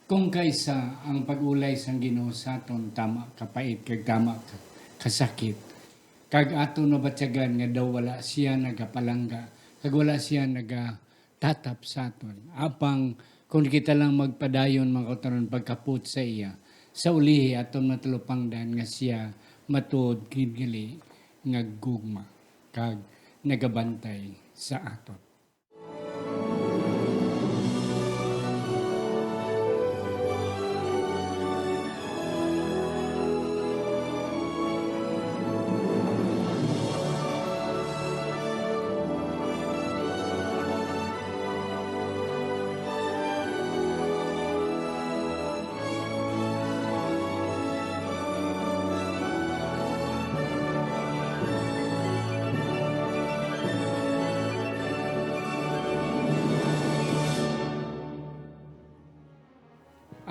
Kung kaisa ang pag-ulay sang Ginoo sa aton tama kapait kag tama kasakit. Kag ato no batyagan nga daw wala siya nagapalangga, kag wala siya nagatatap sa aton. Apang kung kita lang magpadayon mga kauturan pagkaput sa iya, sa ulihi aton matulupangdan nga siya matuod kidgali nga gugma kag nagabantay sa aton.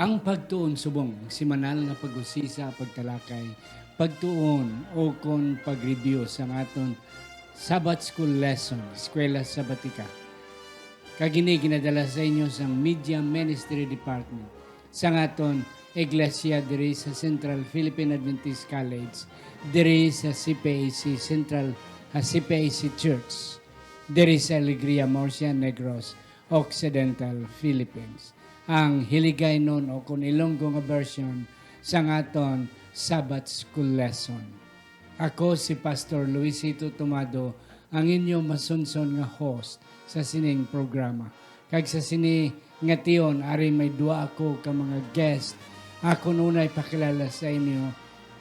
Ang pagtuon subong, simanal na pag-usisa, pagtalakay, pagtuon o kon pag-review sa aton Sabbath School Lesson, Eskwela Sabatika. Kagini ginadala sa inyo sa Media Ministry Department sa aton Iglesia diri sa Central Philippine Adventist College, diri sa CPAC Central CPAC Church, diri sa Alegria Murcia Negros, Occidental Philippines. Ang hiligay nun o kung Ilonggo nga version sa aton Sabbath School Lesson. Ako si Pastor Luisito Tomado, ang inyong masunson nga host sa sining programa. Kag sa sini nga tiyon, ari may dua ako ka mga guest. Ako nunay pakilala sa inyo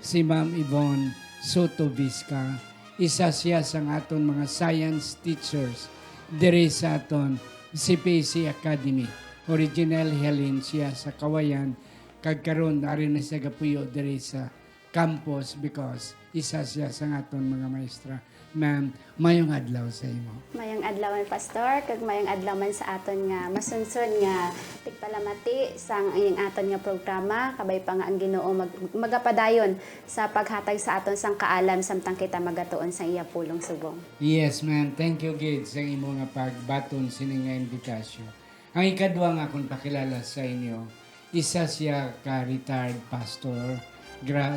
si Ma'am Yvonne Soto Vizca. Isa siya sa aton mga science teachers diri sa aton CPC Academy. Original halin siya sa Kawayan, kag karon ari na siya gapuyo diri sa campus because isa siya sa aton mga maestra. Ma'am, mayong adlaw sa imo. Mayong adlaw man pastor, kag mayong adlaw man sa aton nga masunson nga tigpalamati sang iyang aton nga programa, kabay pa nga ang Ginoo magapadayon sa paghatag sa aton sang kaalam samtang kita magatuon sa iya pulong subong. Yes, ma'am. Thank you, Gid, sa imo nga pagbaton sini nga invitasyon. Ang ikadwa nga akong pakilala sa inyo, isa siya ka retired pastor.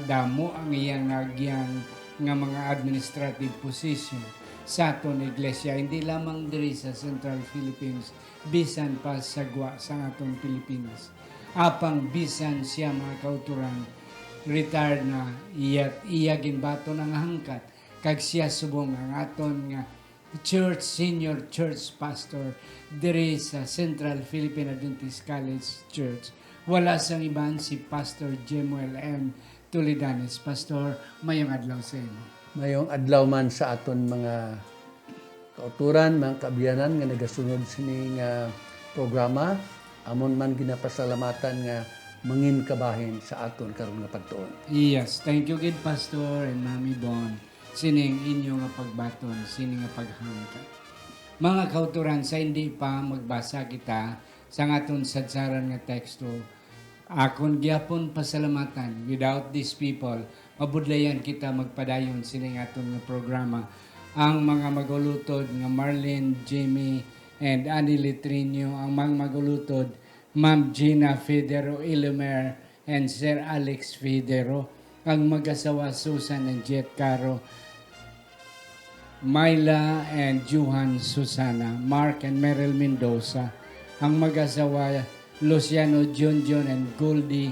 Damo ang iyang nagyang nga mga administrative position sa aton iglesia, hindi lamang diri sa Central Philippines, bisan pa sa gwa sa aton Pilipinas. Apang bisan siya mga kauturan, retired na iya ginbaton ang hangkat, kag siya subong ang aton nga senior church pastor diri sa Central Philippine Adventist College Church. Wala sang iban si Pastor Jemuel M. Tulidanes. Pastor, mayong adlaw sa inyo. Mayong adlaw man sa aton mga kauturan, mga kaabyanan nga nagasunod sini nga programa. Amon man ginapasalamatan nga mangin kabahin sa aton karon nga pagtuon. Yes, thank you gid Pastor and Mami Bon. Sining inyo nga pagbaton, sining nga paghangkat. Mga kauturan, sa hindi pa magbasa kita sa aton sadsaran nga teksto, akon gyapon pasalamatan. Without these people, mabudlayan kita magpadayon sining aton nga programa. Ang mga magulutod nga Marlene, Jimmy, and Annie Letrinio, ang mga magulutod, Ma'am Gina Federo Ilumer, and Sir Alex Federo, ang mag-asawa Susan and Jet Caro, Myla and Juhan Susana, Mark and Meryl Mendoza, ang mag-asawa Luciano John and Goldie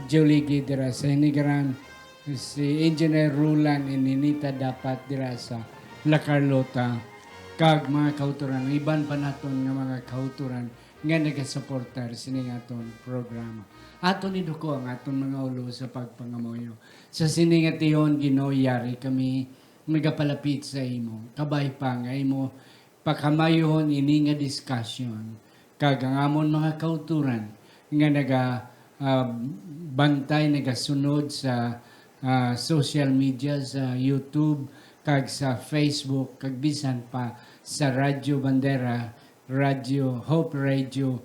Julie Gidra sa Hinigaran, si Engineer Rulan and Ninita Dapat dira sa La Carlota, kag mga kauturan, iban pa naton nga mga kauturan nga nagasuportar sining aton programa. Aton iduko ang aton mga ulo sa pagpangamoyo. Sa sining ation ginoyari kami nagapalapit sa imo. Kabay pa nga imo pakamayohon ini nga discussion. Kag ang amon mga kauturan nga bantay nagasunod sa social media, sa YouTube, kag sa Facebook, kag bisan pa sa Radyo Bandera, Hope Radio,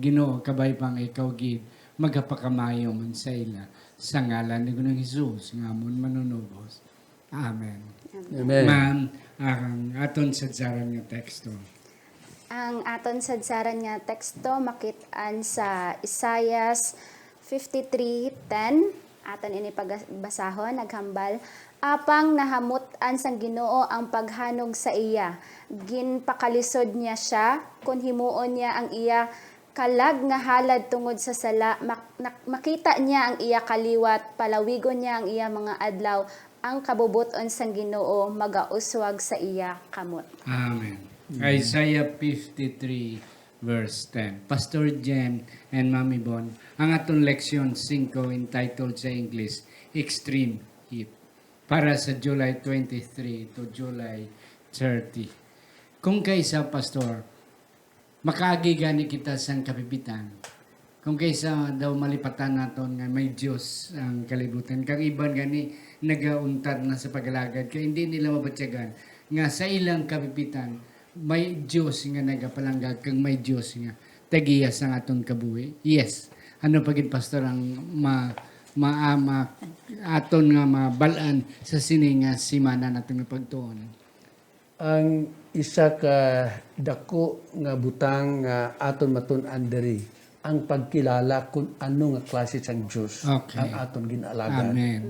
Ginoo kabay pang ikaw gid magapakamayo man sa ila sa ngalan ni Ginoong Hesus nga amon manunubos. Amen. Amen. Ma'am, ang aton sadsaran nga teksto. Ang aton sadsaran nga teksto makit-an sa Isaias 53:10. Aton ini pagbasahon naghambal. Apang nahamut-an sang Ginoo ang paghanog sa iya. Ginpakalisod niya siya kun himuon niya ang iya kalag nga halad tungod sa sala. Makita niya ang iya kaliwat, palawigon niya ang iya mga adlaw. Ang kabubuton sang Ginoo magauswag sa iya kamot. Amen. Isaiah 53 verse 10. Pastor Jem and Mami Bon, ang atong leksyon 5 entitled sa English, Extreme Heat, para sa July 23 to July 30. Kung kaysa, Pastor, makaagi gani kita sang kapipitan, kung kaysa daw malipatan naton nga may Diyos ang kalibutan, kang iban gani nagauntad na sa pagalagad, kaya hindi nila mabatyagan nga sa ilang kapipitan, may Diyos nga nagapalanggag, kang may Diyos nga tagiyas ang aton kabuhi. Yes. Ano pagin, Pastor, ang aton nga mabalaan sa sininga simana natin nga pagtuon? Ang isa ka dako nga butang nga aton matun-an diri ang pagkilala kung ano nga klase sang Dios Okay. ang aton ginalagan. Amen.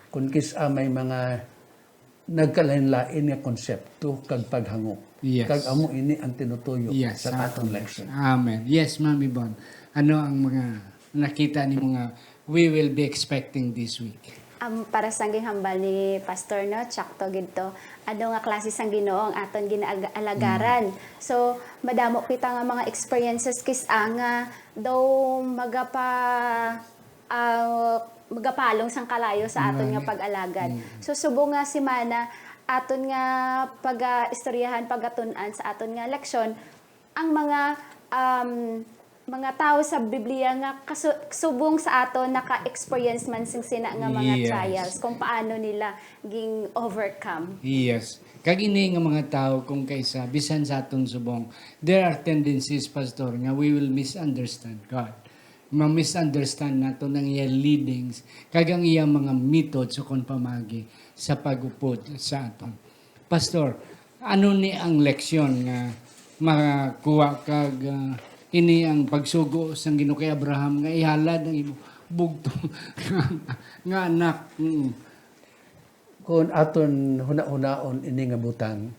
Kung kisa may mga nagkalain-lain nga konsepto kag paghangop. Yes. Kag amo ini ang tinutuyo Yes. sa aton leksyon. Amen. Yes, Mami Bon. Ano ang mga nakita ni mga we will be expecting this week? Para sa gihambal ni Pastor no, tsakto gidto. Ano nga klase sang Ginoo ang aton ginaalagaran. So madamo kita nga mga experiences nga daw magapalong sang kalayo sa aton nga pag-alagad. So subo nga si Mana aton nga pag-istoryahan pagatun-an sa aton nga leksyon ang mga tao sa Biblia nga subong sa aton naka-experience man sing sina nga mga Yes. trials kung paano nila ging overcome. Yes. Kag ini nga mga tao kung kaysa bisan sa aton subong, there are tendencies, Pastor, nga we will misunderstand God. Ma-misunderstand nato ng iya leadings, kag ang iya mga methods o kon pamagi sa pagupod sa aton. Pastor, ano ni ang leksyon nga makakuha kag ini ang pagsugo sang Ginoo kay Abraham nga ihalad ang imo bugto nga anak. Kung aton huna-hunaon ini nga butang,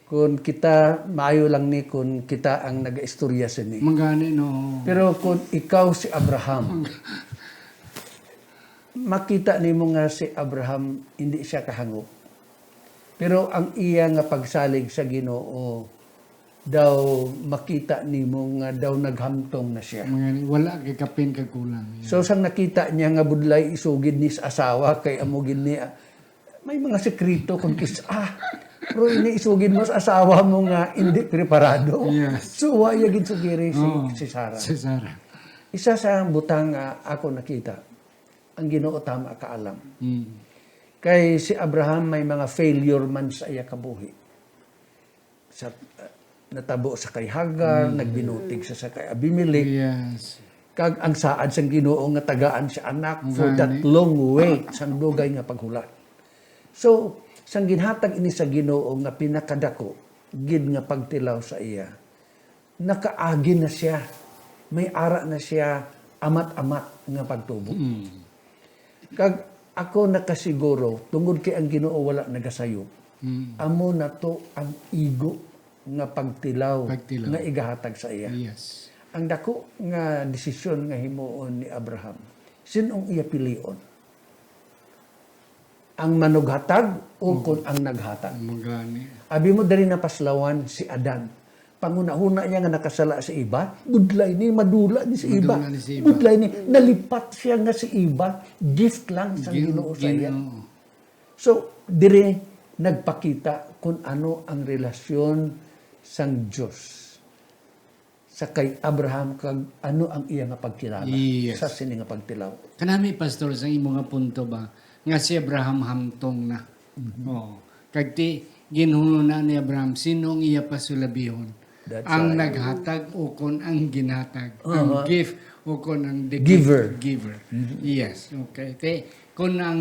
kung kita maayo lang ni kung kita ang nagaistorya sini. Mangani no. Pero kung ikaw si Abraham, makita nimo nga si Abraham hindi siya kahangop. Pero ang iya nga pagsalig sa Ginoo daw makita nimo nga daw naghamtong na siya. Mangani wala kay kapin kag kulang. So sang nakita niya nga budlay isugid ni sa asawa kay amo gini may mga sekreto kung pero ini isugid mo sa asawa mo nga hindi preparado. Yes. So waya gid sugiri si Sarah. Si Sarah. Isa sa butang nga ako nakita ang Ginoo tama kaalam. Kay si Abraham may mga failure man sa iya kabuhi. Sa natabo sa kay Hagar, nagbinutig sa kay Abimelech. Yes. Kag ang saad sang Ginoo nga tagaan siya anak for that long wait sang dugay nga paghulat. So, sang ginhatag ini sa Ginoo nga pinakadako gid nga pagtilaw sa iya. Nakaagi na siya. May ara na siya amat-amat nga pagtubo. Kag ako nakasiguro tungod kay ang Ginoo wala nagasayo. Amo na to ang igo nga pagtilaw. Nga igahatag sa iya. Yes. Ang dako nga desisyon nga himuon ni Abraham. Sinong iya pilion? Ang manughatag o kung ang naghatag? Mangani. Abi mo dali na paslawan si Adan. Panguna-huna niya nga nakasala sa iba, budlay ni madula ni sa iba. Madula ni sa iba. Budlay ni nalipat siya nga sa iba, gift lang sa Ginoo sa iya. So, dire nagpakita kung ano ang relasyon sang Dios sa kay Abraham kag ano ang iya nga pagkilala Yes. sa sini nga pagtilaw. Kanami, Pastor, sa imo nga punto ba, nga si Abraham hamtong na. Oo. Kag ti ginhuna ni Abraham, sino ang iya pasulabihon? That's Ang right. naghatag o kon ang ginhatag. Ang gift o kon ang the Giver. giver. Yes. Okay. Te, kung ang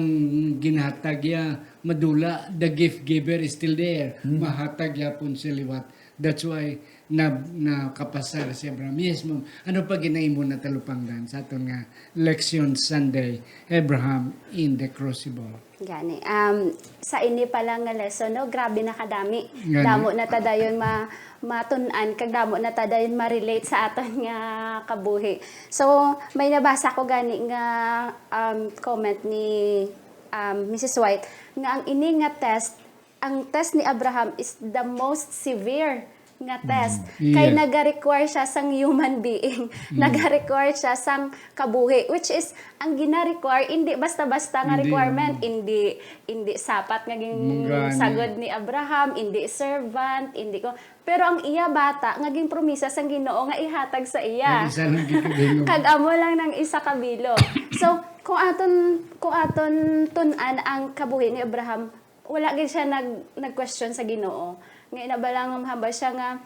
ginhatag ya madula, the gift giver is still there. Mahatag ya pun sa liwat That's why nakapasar si Abraham. Yes, ma'am. Ano pa ginahin mo na talupanggan sa aton nga Lection Sunday, Abraham in the Crucible. Gani. Sa ini pa lang nga lesson, no, grabe na kadami. Gani. Damo na ta dayon matun-an, kag damo na ta dayon ma-relate sa aton nga kabuhi. So, may nabasa ko gani nga comment ni Mrs. White nga ang ini nga test, ang test ni Abraham is the most severe nga test. Kay Yeah. naga-require siya sang human being. Naga-require siya sang kabuhi, which is ang gina-require hindi basta-basta nga Hindi, requirement, hindi sapat nga ging Gani. sagod ni Abraham, hindi servant, hindi ko. Pero ang iya bata nga ging promisa sang Ginoo nga ihatag sa iya. Isa lang gigabing Kag amo lang ng isa kabilo. So, kung aton tun-an ang kabuhi ni Abraham, wala gid siya nag-question sa Ginoo. Nga inabalang mahaba siya nga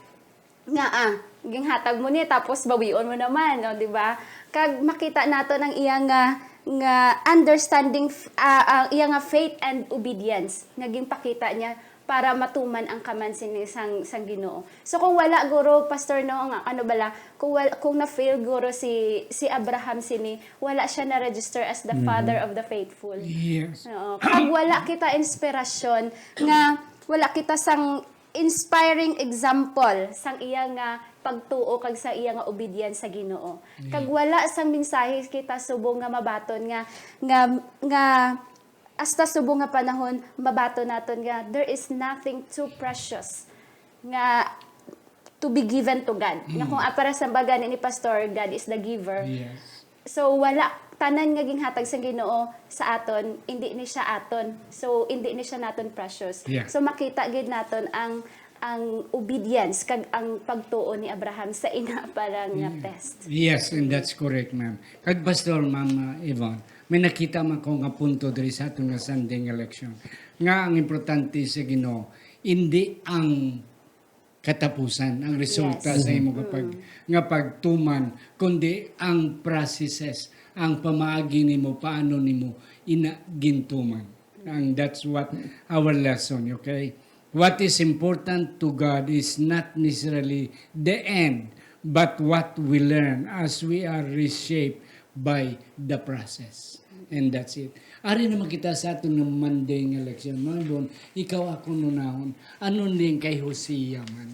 ging hatag mo ni tapos bawion mo naman, no, di ba? Kag makita nato ng iya nga understanding ang iya nga faith and obedience nga ging pakita niya para matuman ang kamansin ni sang Ginoo. So kung wala guro pastor no nga ano bala kung na-fail guro si Abraham sini wala siya na register as the father of the faithful. Yes. Oo. Kag wala kita inspirasyon nga wala kita sang inspiring example sang iya nga pagtuo kag sa iya nga obedience sa Ginoo. Kag wala sang mensahe kita subong nga mabaton nga hasta subong nga panahon mabato naton nga there is nothing too precious nga to be given to God. Nga kung para sa baga ni pastor, God is the giver. Yes. So wala tanan nga ginhatag sa Ginoo sa aton, hindi ni siya aton. So hindi ni siya naton precious. Yeah. So makita gid naton ang obedience kag ang pagtuo ni Abraham sa ina para nga test. Yes, and that's correct, ma'am. Kag Pastor, Ma'am Yvonne, may nakita man ko nga punto diri sa atong nga Sunday election. Nga ang importante sa Ginoo, hindi ang katapusan, ang resulta Yes. sa imo nga pagtuman, kundi ang processes, ang pamaagi nimo, paano nimo gintuman. And that's what our lesson, okay? What is important to God is not necessarily the end, but what we learn as we are reshaped by the process. And that's it. Ari naman kita sa ato ng Monday ng election. Mga bon, ikaw ako nunahon. Ano din kay Hosea man?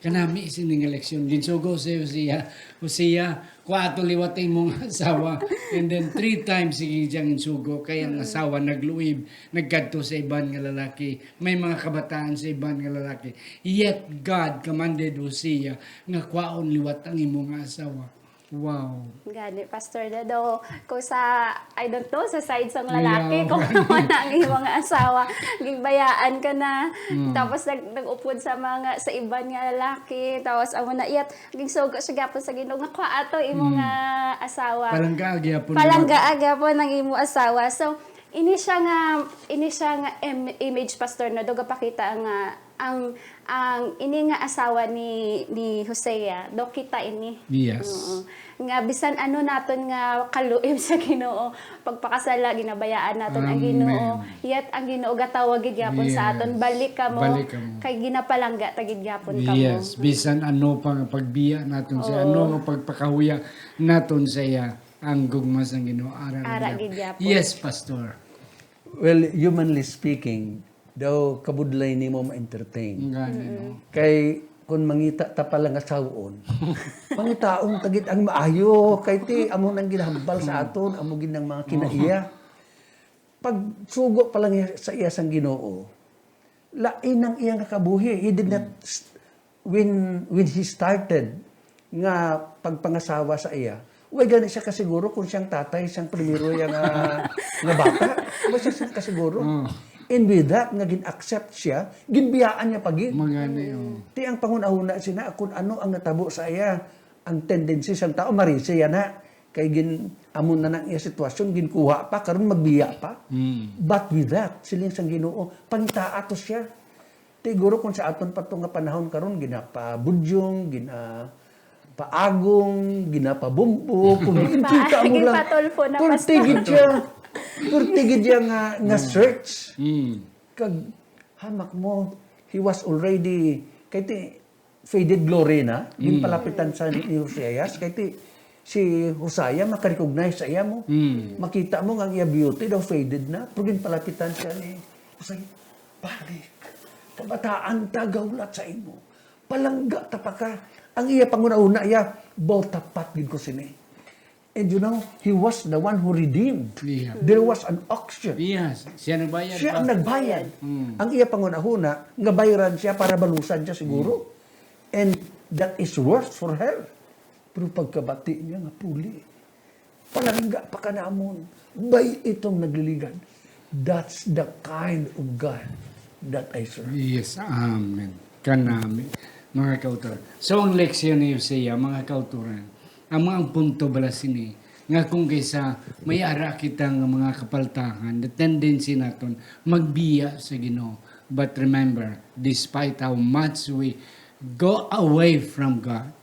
Kanami sining eleksyon. Ginsugo si Hosea. Hosea, kuwato liwatay mong asawa. And then 3 times sige diyang insugo. Kaya ang asawa nagluib, nagkadto sa iban nga lalaki. May mga kabataan sa iban nga lalaki. Yet God commanded Hosea nga kwaon liwat ang imong asawa. Wow. Gani, Pastor Dado, kung sa, I don't know, sa side sang lalaki, kung ano ang iyong mga asawa, gigbayaan ka na, tapos nag-upod sa iban nga lalaki, tapos amo na iyat, gigsugo siya gapon sa Ginoo nga kwa ato imong asawa. Palangga po. Palangga po ng imo asawa. So, ini siya nga image, Pastor, na doga pakita nga ang ini nga asawa ni Hosea do kita ini. Yes. Nga bisan ano naton nga kaluib sa Ginoo pagpakasala ginabayaan naton ang Ginoo yet ang Ginoo gatawag gid gyapon sa aton balik ka mo kay ginapalangga ta gid gyapon kamo. Yes, bisan ano pang pagbiya naton sa ano ang pagpakahuya naton sa iya ang gugma sang Ginoo Ara gid gyapon. Yes, Pastor. Well, humanly speaking, daw kabudlay nimo ma-entertain. Ngani no. Kay kung mangita ta pala nga sawon, pangitaong tagit ang maayo kay ti amo nang ginahambal sa aton, amo ginang mga kinaiya. Pag sugo pa lang sa iya sang Ginoo, lain ang iyang kabuhi. He did not when he started nga pagpangasawa sa iya. Uy, gani siya kasiguro kung siyang tatay, siyang primero yung nga bata. Uy, siya kasiguro. And with that, nga gin-accept siya, ginbiyaan niya pagin. Mangani Ti ang pangunahuna sina kung ano ang natabo sa iya, ang tendency sa tao, marisi yan na. Kay amon na ng iya sitwasyon, ginkuha pa, karon magbiya pa. But with that, siling sang Ginoo, pangitaato siya. Ti guro kung sa aton pa nga panahon karon ginapabudyong, paagong, ginapabumpo, kung kita mo lang. Patulfo na Purtigid siya nga search. Kag hamak mo, he was already Kay ti faded glory na, ginpalapitan sa ni Hoseas, kay ti si Hosea makarecognize sa iya mo. Makita mo nga ang iya beauty daw faded na, pero ginpalapitan siya ni Hosea, balik, kabataan ta gawlat sa imo. Palangga ta pa ka. Ang iya panguna-una iya, baw tapat gid ko sini. And you know, he was the one who redeemed. Yeah. There was an auction. Yes, siya nagbayad. Siya ang pa. nagbayad. Ang iya pangunahuna, nga bayaran siya para balusan siya siguro. And that is worth for her. Pero pagkabati niya nga puli, palangga pa ka naamon, bay itong nagliligan. That's the kind of God that I serve. Yes, amen. Kanami, mga kauturan. So, ang leksyon ni Hosea, mga kauturan, ang mga punto bala sini, nga kung kaysa may ara kita nga mga kapaltahan, the tendency naton magbiya sa Ginoo. But remember, despite how much we go away from God,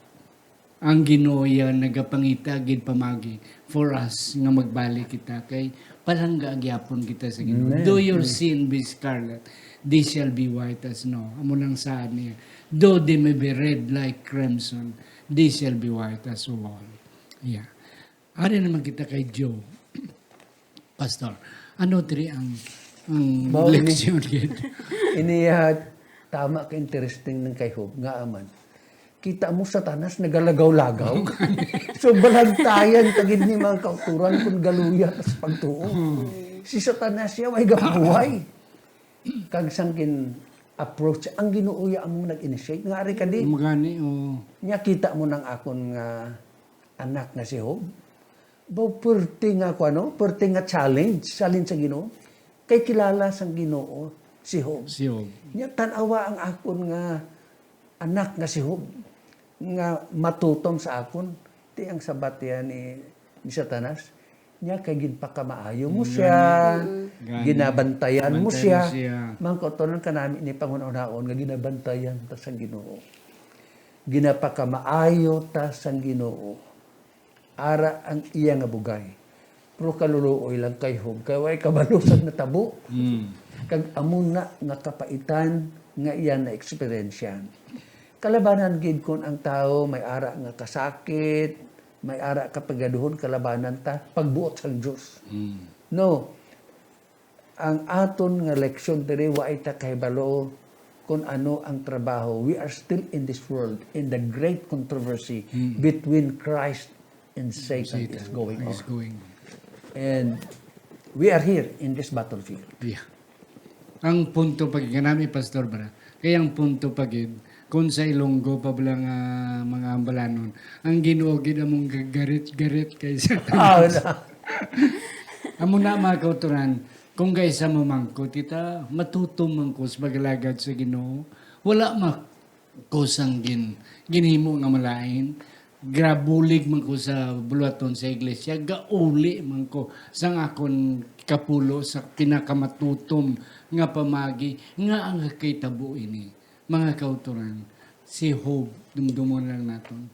ang Ginoo yan nagapangita gid pamagi for us nga magbalik kita kay palangga gyapon kita sa Ginoo. Amen. Do your sin be scarlet, they shall be white as snow. Amo lang saan niya. Though they may be red like crimson, they shall be white as wool. Yeah. Ari naman kita kay Joe. Pastor, ano diri ang Mao ini. leksyon gid? Ini tama ka interesting ng kay Job nga aman. Kita mo Satanas nagalagaw-lagaw. So balagtayan tagid ni mga kauturan kung galuya sa pagtuo. Si Satanas siya may gabuhay. Kag sangkin approach ang Ginoo ya among nag-initiate nga ari kadi. Magani o Nya kita mo nang akon nga anak nga si Job. Baw perti nga ko ano, perti nga challenge sa Ginoo. Kay kilala sang Ginoo si Job. siyo. Nya tan-awa ang akon nga anak nga si Job nga matutom sa akon ti ang sabat yan ni Satanas nya kay ginpakamaayo mo siya ginabantayan mo siya mangkotonon kanami ni pangunaon nga ginabantayan ta sa Ginoo ginapakamaayo ta sa Ginoo ara ang iya nga bugay pero kaluluoy lang kay Job kay way kabalusan na tabo kag amon na nga kapaitan nga iya na eksperyensyan. Kalabanan gid kon ang tao may ara nga kasakit, may ara ka pagaduhon kalabanan ta pagbuot sang Dios. No. Ang aton nga leksyon diri wa ta kahibalo kung ano ang trabaho. We are still in this world in the great controversy between Christ and Satan is going on. Is going. And we are here in this battlefield. Yeah. Ang punto pag kanami Pastor Bra, kaya ang punto pagid kung sa Ilonggo pa bilang mga ambalanon, ang Ginoo gid among garit-garit kay Satanas. Amo na mga kauturan, kung kaysa mamangko tita, matutom man ko sa pagalagad sa Ginoo. Wala kusang ginhimo nga malain. Grabulig man ko sa buluaton sa iglesia, gauli man ko sang akon kapulo sa pinakamatutom nga pamagi nga ang kitabo ini. Mga kauturan, si Job, dumdumon lang natin.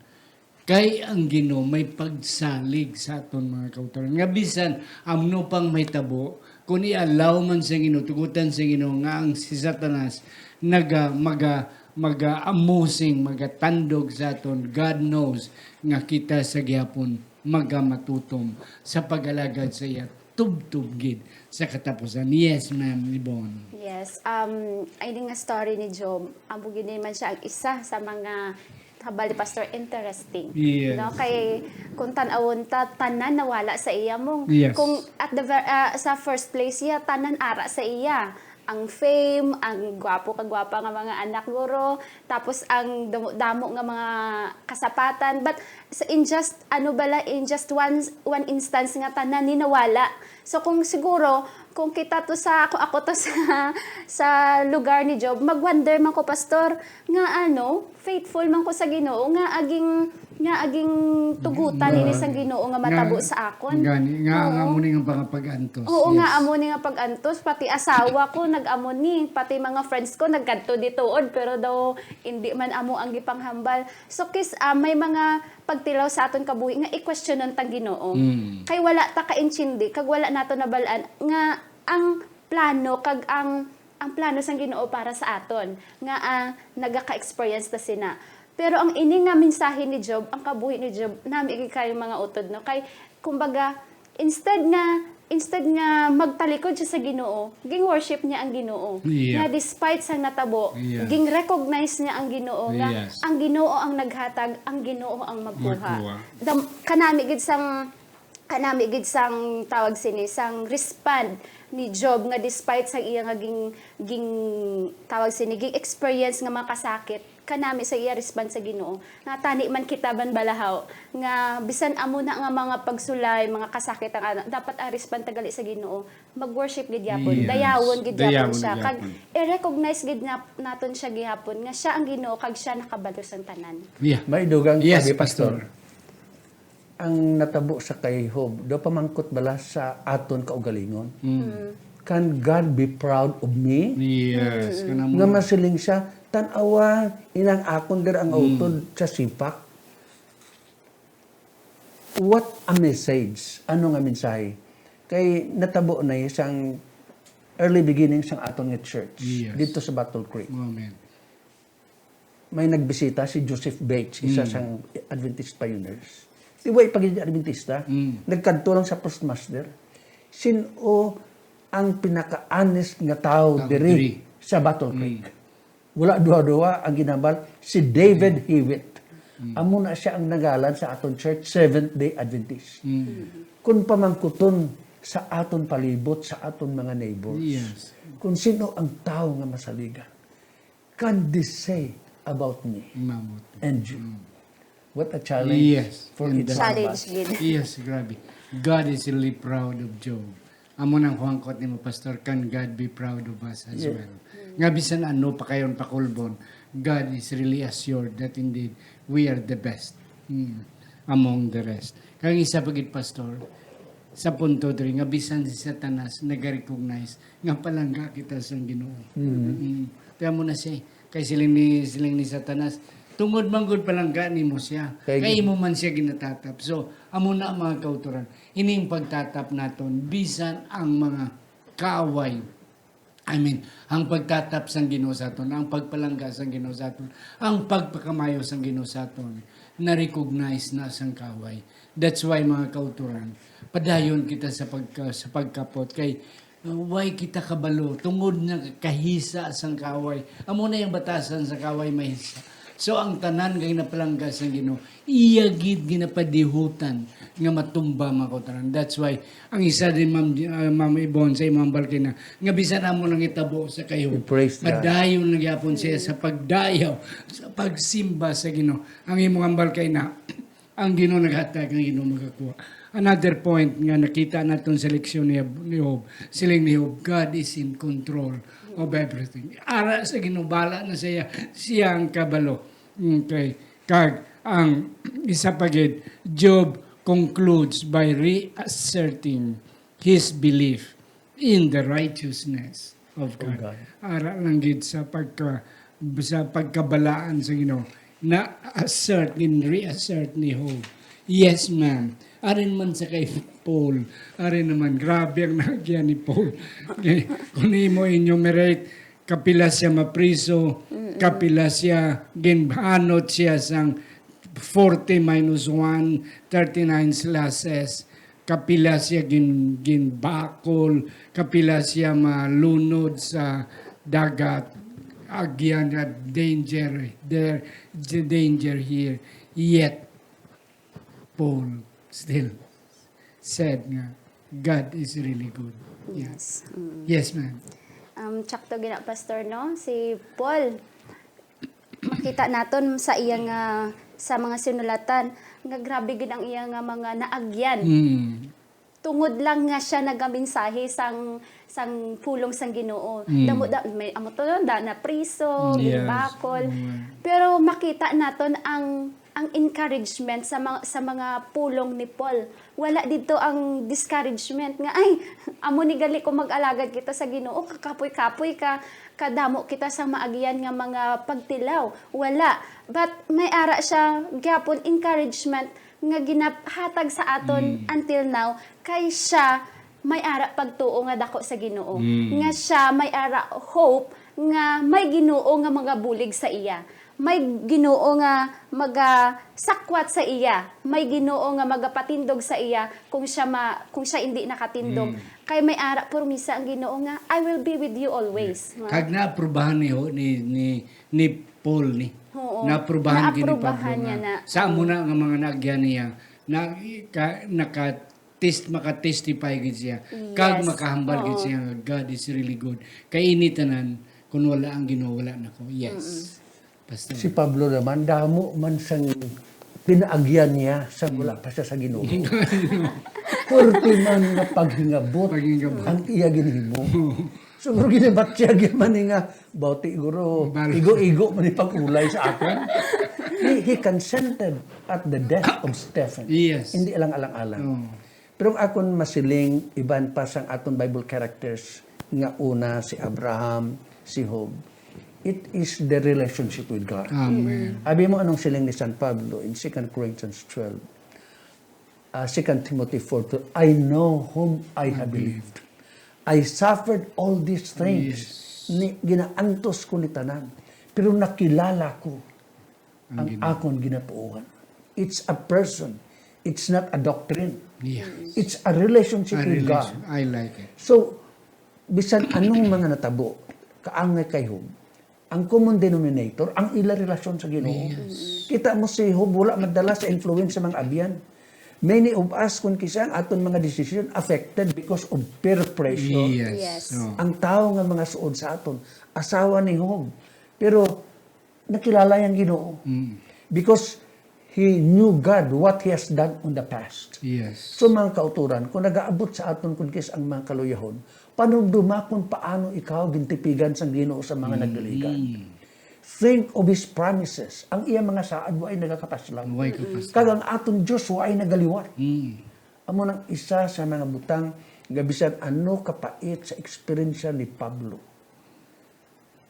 Kay ang Ginoo may pagsalig sa aton mga kauturan. Nga bisan, amno pang may tabo, kung i-allow man sa Ginoo, tugutan sa Ginoo, nga ang si Satanas, maga-amusing, magatandog sa aton. God knows nga kita sa gihapon magamatutom sa pag-alagad sa iya. Tub-tub gid sa katapusan. Yes, ma'am, Libon. Yes. Ay nga story ni Job. Ang bugin naman siya ang isa sa mga habali pastor interesting. Yes. No, kay kung tan-awon ta tanan nawala sa iya mong Yes. kung at the sa first place iya tanan ara sa iya. Ang fame, ang gwapo-kagwapa nga mga anak guro, tapos ang damo nga mga kasapatan, but in just one instance nga tanan ni nawala. So kung siguro kung kita to sa ako to sa lugar ni Job, magwonder man ko pastor nga faithful man ko sa Ginoo nga aging tugutan ini sa Ginoo nga matabo sa akon. Gani nga ang amo ni nga pag-antos. Oo nga, amo ni nga pag-antos, pati asawa ko nag-amo ni, pati mga friends ko nagkanto ditood, pero daw hindi man amo ang gipanghambal. So may mga pagtilaw sa aton kabuhi nga i-questionon tang Ginoo. Kay wala ta kaintindi, kag wala nato nabalaan nga ang plano kag ang ang plano sang Ginoo para sa aton nga nagaka-experience ta sina. Pero ang ini nga mensahe ni Job, ang kabuhi ni Job, nami kayo mga utod no kay kumbaga instead nga magtalikod siya sa Ginoo, ging worship niya ang Ginoo. Yeah. Nga despite sang natabo, Yeah. ging recognize niya ang Ginoo nga Yes. ang Ginoo ang naghatag, ang Ginoo ang magkuha. Magkuha. Kanami gid sang tawag sini sang respond ni Job nga despite sa iya nga ging tawag sini ging experience nga makasakit kanami sa iya respond sa Ginoo nga tani man kita ban balahaw nga bisan amo na nga mga pagsulay mga kasakit ang dapat ang respond tagali sa Ginoo mag-worship gid yapon Yes. dayawon gid yapon Dayawon siya gid kag yapon. i-recognize gid naton siya gihapon nga siya ang Ginoo kag siya nakabalo sang tanan. Yeah. May dugang Yes, sabi, Pastor. ang natabo sa kay Job, do pamangkot bala sa aton kaugalingon. Can God be proud of me? Yes. Kanang Nga masiling siya, tanawa, inang akon der ang utod sa sipak. What a message. Ano nga mensahe? Kay natabo na isang early beginning sang aton nga church Yes. dito sa Battle Creek. Amen. May nagbisita si Joseph Bates, isa sang Adventist pioneers. Di ba ipagiging Adventista? Nagkanto lang sa postmaster. Sino ang pinaka-honest nga tao diri sa Battle Creek? Wala duwa-duwa ang ginambal si David Hewitt. Amo na siya ang nagalan sa aton church, Seventh-day Adventist. Kung pamangkuton sa aton palibot, sa aton mga neighbors. Yes. Kung sino ang tao nga masaligan. Can this say about me Mamot. and you? What a challenge Yes. for And each one of Challenge us. gid. Yes, grabe. God is really proud of Job. Amo nang huangkot ni mo, Pastor, can God be proud of us as well? Nga bisan ano pa kayon pakulbon, God is really assured that indeed we are the best among the rest. Kaya isa pagit, Pastor, sa punto diri nga bisan si Satanas nag-recognize nga palangga kita sa Ginoo. Kaya mo na siya, kay siling ni Satanas, tungod manggod palangga ni mo siya. Kay mo man siya ginatatap. So, amo na ang mga kauturan. Ining pagtatap naton bisan ang mga kaaway. Ang pagtatap sang Ginoo sa aton, ang pagpalangga sang Ginoo sa aton, ang pagpakamayo sang Ginoo sa aton, na-recognize na sang kaaway. That's why mga kauturan, padayon kita sa pagkapot kay why kita kabalo tungod na kahisa sang kaaway. Amo na yung batasan sa kaaway mahisa. So ang tanan kay napalangga sang Ginoo, iya gid ginapadihutan nga matumba mga kauturan. That's why ang isa din Ma'am Ibon sa imong balkina nga bisan amo nang itabo sa kayo. We praise God. Madayon nagyapon siya sa pagdayaw, sa pagsimba sa Ginoo. Ang imong ambal kay na ang Ginoo naghatag, ang Ginoo magakuha. Another point nga nakita naton sa leksyon ni Job, siling ni Job, God is in control of everything. Ara sa ginubala na siya ang kabalo. Okay. Kag ang isa pagid, Job concludes by reasserting his belief in the righteousness of God. Ara lang gid sa pagkabalaan sa Ginoo na reassert ni Job. Yes, ma'am. Arin man sa kay Paul. Arin naman, grabe ang nagyan ni Paul. Kung mo enumerate, kapila siya mapriso, kapila siya, ginhanot siya sang 40 minus 1, 39 slashes, kapila siya ginbakol, kapila siya malunod sa dagat, agyan at danger there, the danger here. Yet, Paul still said nga, God is really good. Yes. Yes, ma'am. Tsakto gina pastor no si Paul makita naton sa iya nga sa mga sinulatan nga grabe gid ang iya nga mga naagyan tungod lang nga siya nagaminsahe sang pulong sang Ginoo. Damo may amo to na priso, Yes. bakol. Pero makita naton ang encouragement sa mga pulong ni Paul. Wala dito ang discouragement nga ay amo ni gali ko mag-alagad kita sa Ginoo, kakapoy-kapoy ka, kadamo kita sa maagian nga mga pagtilaw. Wala. But may ara siya gyapon encouragement nga ginahatag sa aton until now kay siya may ara pagtuo nga dako sa Ginoo. Nga siya may ara hope nga may Ginoo nga mga bulig sa iya. May Ginoo nga sakwat sa iya. May Ginoo nga magapatindog sa iya kung siya hindi nakatindog. Kay may ara pormisa ang Ginoo nga I will be with you always. Kag naaprubahan ni Paul ni. Oo. Naaprubahan gini Pablo Naaprubahan niya na. Sa amo na nga mga nagyan niya makatestify gid siya. Kag Yes. makahambal gid siya nga God is really good. Kay initanan kun wala ang Ginoo wala nako. Yes. Pastor. Si Pablo naman, damo man sang pinaagyan niya sa wala pa siya sa Ginoo. Purti man nga paghingabot Paghingabot. ang iya ginhimo. Siguro ginabat siya man nga bauti iguro igo-igo man pag-ulay sa akin. He consented at the death of Stephen. Yes. Hindi alang-alang-alang. Oh. Pero akon masiling iban pa sang aton Bible characters nga una si Abraham, si Job. It is the relationship with God. Amen. Abi mo anong siling ni San Pablo in 2 Corinthians 12. 2 Timothy 4, I know whom I have believed. I suffered all these things. Ginaantos ko ni tanan. Pero nakilala ko ang akon ginatuuhan. It's a person. It's not a doctrine. Yeah. It's a relationship with God. I like it. So, bisan anong mga natabo, kaangay kay Job, ang common denominator, ang ila relasyon sa Ginoo. Kita mo si Job, wala madala sa influence sa mga abyan. Many of us, kung kisa ang aton mga decision, affected because of peer pressure. Yes. Oh. Ang tao nga mga suod sa aton, asawa ni Job. Pero, nakilala yung Ginoo. Because he knew God, what he has done in the past. Yes. So mga kauturan, kung nag-aabot sa aton kung kis ang mga kaluyahon, panugduma kung paano ikaw gintipigan sa Ginoo sa mga nagdaligan. Think of His promises. Ang iya mga saad ay nagakapaslang. Why ko Pastor? Kag ang aton Diyos ay nagaliwat. Amo nang isa sa mga butang gabisan ano kapait sa eksperyensya ni Pablo.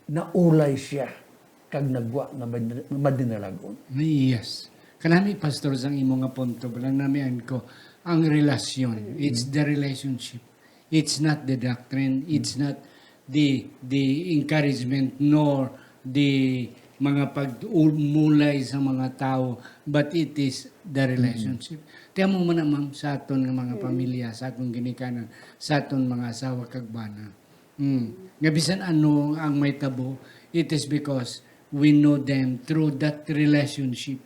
Naulay siya kag nagwa nga madinalagon. Yes. Kanami pastor sang imo nga punto lang namian ko ang relasyon. It's the relationship. It's not the doctrine. It's not the encouragement nor the mga pagmulay sa mga tao, but it is the relationship. Tiyan mo man naman sa aton nga mga pamilya, sa aton ginikanan, sa aton mga asawa kag bana. Nga bisan ano ang may tabo, it is because we know them through that relationship.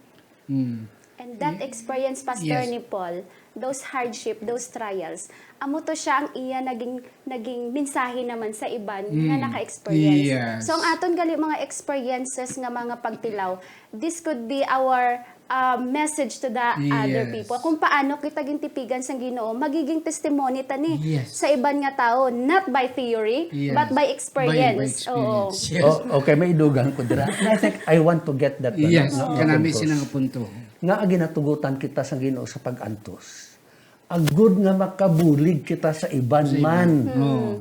And that experience, Pastor Yes. ni Paul, those hardship, those trials, amo to siya ang iya naging mensahe naman sa iban nga naka-experience. Yes. So ang aton gali mga experiences nga mga pagtilaw, this could be our message to the other Yes. people. Kung paano kita gintipigan sa Ginoo, magiging testimony tani Yes. sa iban nga tao, not by theory, Yes. but by experience. By Oo. experience. Yes. Oh, okay, may idugang ko dira. And I think I want to get that. Yes. na Kanami puntos. sinang punto. Nga ginatugutan kita sa Ginoo sa pag-antos. Agud nga makabulig kita sa iban man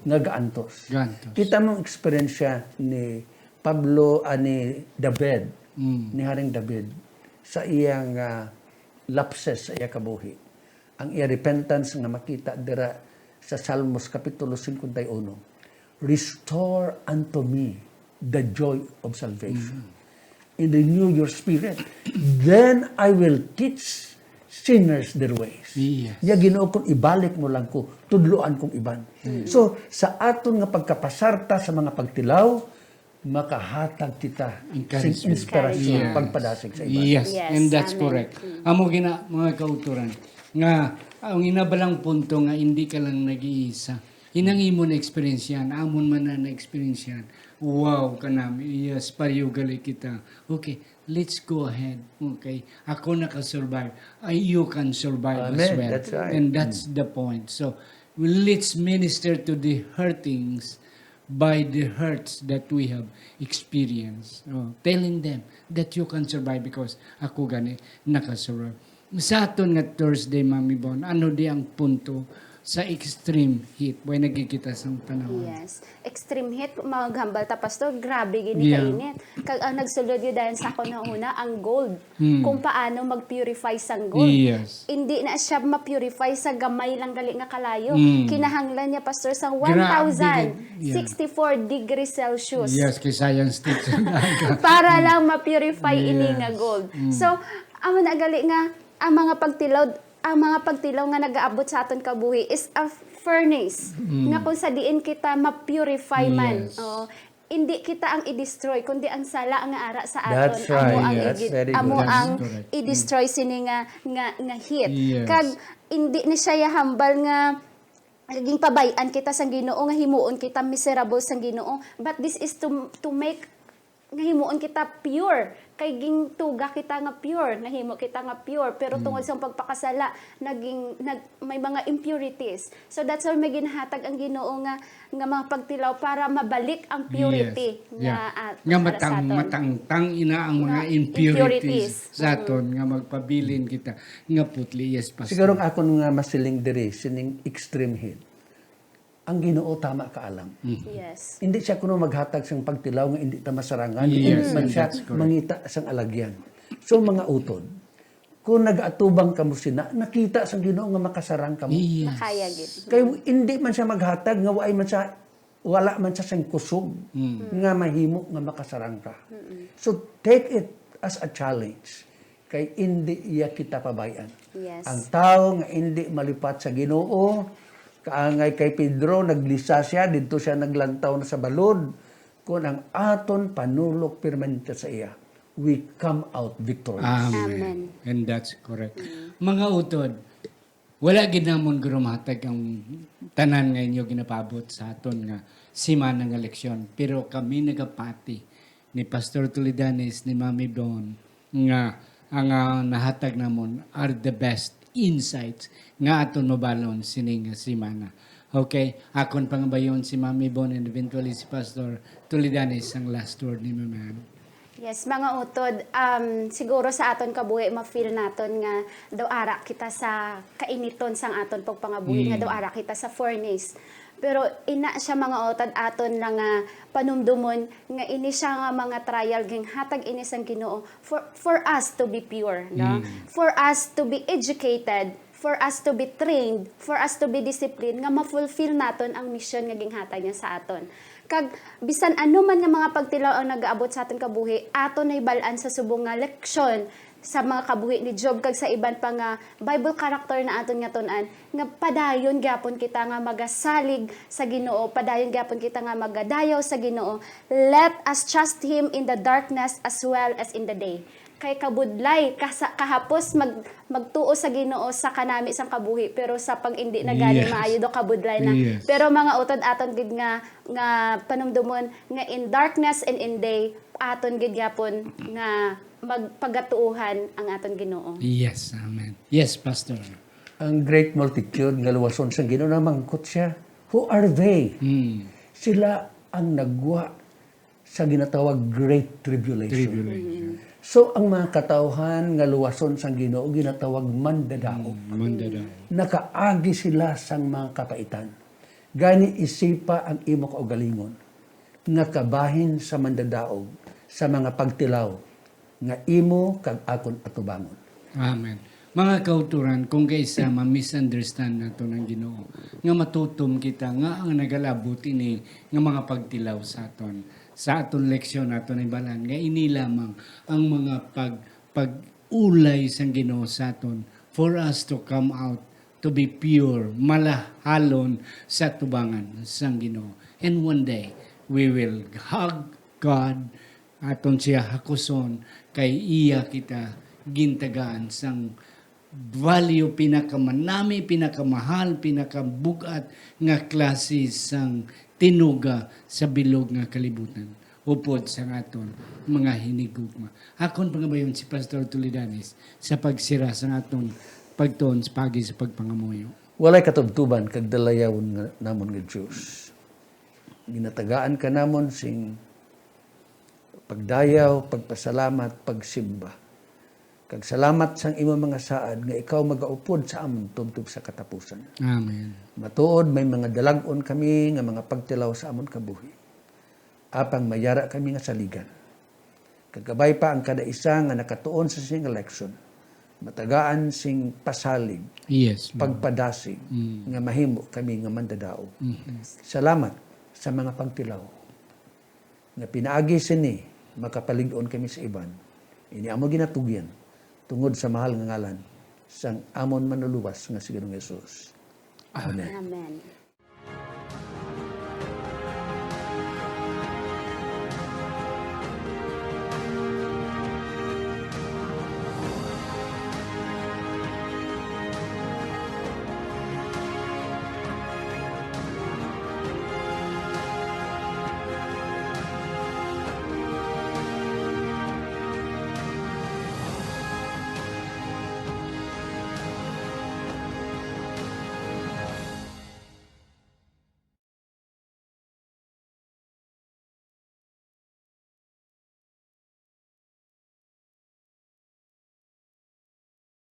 nga gaantos. Gantos. Kita mong eksperyensya ni Pablo ni David, ni Haring David sa iyang lapses sa iya kabuhi. Ang iya repentance nga makita dira sa Salmos kapitulo 51. Restore unto me the joy of salvation. And renew your spirit. Then I will teach sinners their ways. Yes. Ya Ginoo kung ibalik mo lang ko, tudloan kong iban. So, sa aton nga pagkapasarta sa mga pagtilaw, makahatag kita sing inspirasyon, Yes. pagpadasig sa iban. Yes, Yes, and that's amen. correct. Amo gina mga kauturan nga ang inabalang punto nga hindi ka lang nag-iisa. Hinangi mo na experience yan, amon man na experience yan. Wow, kanami, yes, pariugali kita. Okay, let's go ahead. Okay, ako nakasurvive. You can survive as Amen, well. that's right. And that's the point. So, let's minister to the hurtings by the hurts that we have experienced. Telling them that you can survive because ako gani nakasurvive. Sa aton nga Thursday, Mami Bon, ano di ang punto sa extreme heat. Buhay nagkikita sa panahon. Yes. Extreme heat, maghambal ta pastor, grabe gini Yeah. kainit. Kag ang nagsulod yun dahil sa ako na una, ang gold. Kung paano mag-purify sang gold. Yes. Hindi na siya ma-purify sa gamay lang gali nga kalayo. Mm. Kinahanglan niya pastor sa Grabe. 1,064 degrees Celsius. Yes, kay science teacher. Para lang ma-purify ini nga Yes. gold. So, amo na gali nga ang mga pagtilaw nga nagaabot sa aton kabuhi is a furnace nga kung sa diin kita ma-purify man. Yes. Oo. Hindi kita ang i-destroy kundi ang sala nga ara sa aton That's right. amo ang That's very good. amo That's ang correct. i-destroy sini nga heat. Yes. Kag hindi ni siya hambal nga naging pabayan kita sang Ginoo nga himuon kita miserable sang Ginoo, but this is to make nga himuon kita pure kay ging tuga kita nga pure nga himo kita nga pure pero tungod sa pagpakasala may mga impurities, so that's why may ginhatag ang Ginoo nga mga pagtilaw para mabalik ang purity Yes. Yeah. Nga para sa aton. matangtang ina ang mga Mga impurities impurities. sa aton nga magpabilin kita nga putli. Yes, Pastor. Siguro ako nga masiling diri sining extreme heat. Ang Ginoo tama kaalam. Yes. Hindi siya kuno maghatag sang pagtilaw nga hindi ta masarangan, Yes, hindi man siya that's correct. mangita sang alagyan. So mga utod, kung nag-atubang kamo sina, nakita sang Ginoo nga makasarang kamo. Yes. Makaya gid. Kay hindi man siya maghatag nga wala man siya sang kusog nga mahimo nga makasarang ka. So take it as a challenge. Kay hindi iya kita pabayan. Yes. Ang tao nga hindi malipat sa Ginoo, kaangay kay Pedro, naglisa siya, dito siya naglantaw na sa balod. Kung ang aton panulok permanente sa iya, we come out victorious. Amen. And that's correct. Mga utod, wala ginamon grumatag ang tanan nga inyo ginapabot sa aton nga simana nga leksyon. Pero kami nagapati ni Pastor Toledanes, ni Mami Bon, nga ang nahatag namon are the best insights nga aton mabalon sining simana. Okay, akon pangabayon si Mami Bon and eventually si Pastor Toledanes ang last word ni Ma'am. Yes, mga utod, siguro sa aton kabuhi, ma-feel naton nga daw ara kita sa kainiton sang aton pagpangabuhi, nga daw ara kita sa furnace. Pero ina siya mga utod aton lang nga panumdumon nga ini siya nga mga trial ging hatag ini sang Ginoo for us to be pure, no? For us to be educated, for us to be trained, for us to be disciplined nga ma-fulfill naton ang mission nga ginhatag niya sa aton. Kag bisan ano man nga mga pagtilaw ang nagaabot sa aton kabuhi, aton nay bal-an sa subong nga leksyon sa mga kabuhi ni Job kag sa iban pa nga Bible character na aton nga tun-an nga padayon gyapon kita nga magasalig sa Ginoo, padayon gyapon kita nga magadayaw sa Ginoo. Let us trust him in the darkness as well as in the day. Kay kabudlay kahapos magtuo sa Ginoo sa kanami sang kabuhi, pero sa pag hindi na gani Yes. maayo do kabudlay na. Yes. Pero mga utod aton gid nga panumdumon nga in darkness and in day aton gid gyapon nga magpagatuuhan ang aton Ginoo. Yes, amen. Yes, Pastor. Ang great multitude nga luwason sa Ginoo na mangkot siya. Who are they? Sila ang nagwa sa ginatawag Great Tribulation. So ang mga katawhan nga luwason sang Ginoo ginatawag mandadaog. Mandada. Nakaagi sila sang mga kapaitan. Gani isipa ang imo kaugalingon nga kabahin sa mandadaog sa mga pagtilaw nga imo kag akon atubangon. Amen. Mga kauturan, kung kaysa ma-misunderstand nato ng Ginoo, nga matutom kita nga ang nagalabot ini nga mga pagtilaw sa aton. Sa aton leksyon aton ibalan nga ini lamang ang mga pag-ulay sang Ginoo sa aton for us to come out to be pure, malahalon sa tubangan sang Ginoo. And one day we will hug God, aton siya hakuson kay iya kita gintagaan sang value pinakamanami, pinakamahal, pinakabugat nga klase sang tinuga sa bilog nga kalibutan upod sa aton mga hinigugma. Akon pangabayon si Pastor Toledanes sa pagsira sa aton pagtuon sa pagi sa pagpangamuyo. Walay katubtuban kag dalayawon nga namon nga Dios. Ginatagaan ka namon sing pagdayaw, pagpasalamat, pagsimba. Kag salamat sang imo mga saad nga ikaw magaupod sa amon tubtob sa katapusan. Amen. Matuod may mga dalagon kami nga mga pagtilaw sa amon kabuhi. Apang mayara kami nga saligan. Kagabay pa ang kada isa nga nakatuon sa sing election. Matagaan sing pasalig, Yes, Lord. pagpadasig, nga mahimo kami nga mandadao. Mhm. Salamat sa mga pagtilaw. Nga pinaagi sini, makapalig-on kami sa iban. Ini amo ginatugyan tungod sa mahal nga ngalan sang amon manluluwas nga si Ginoong Hesus. Amen. Amen.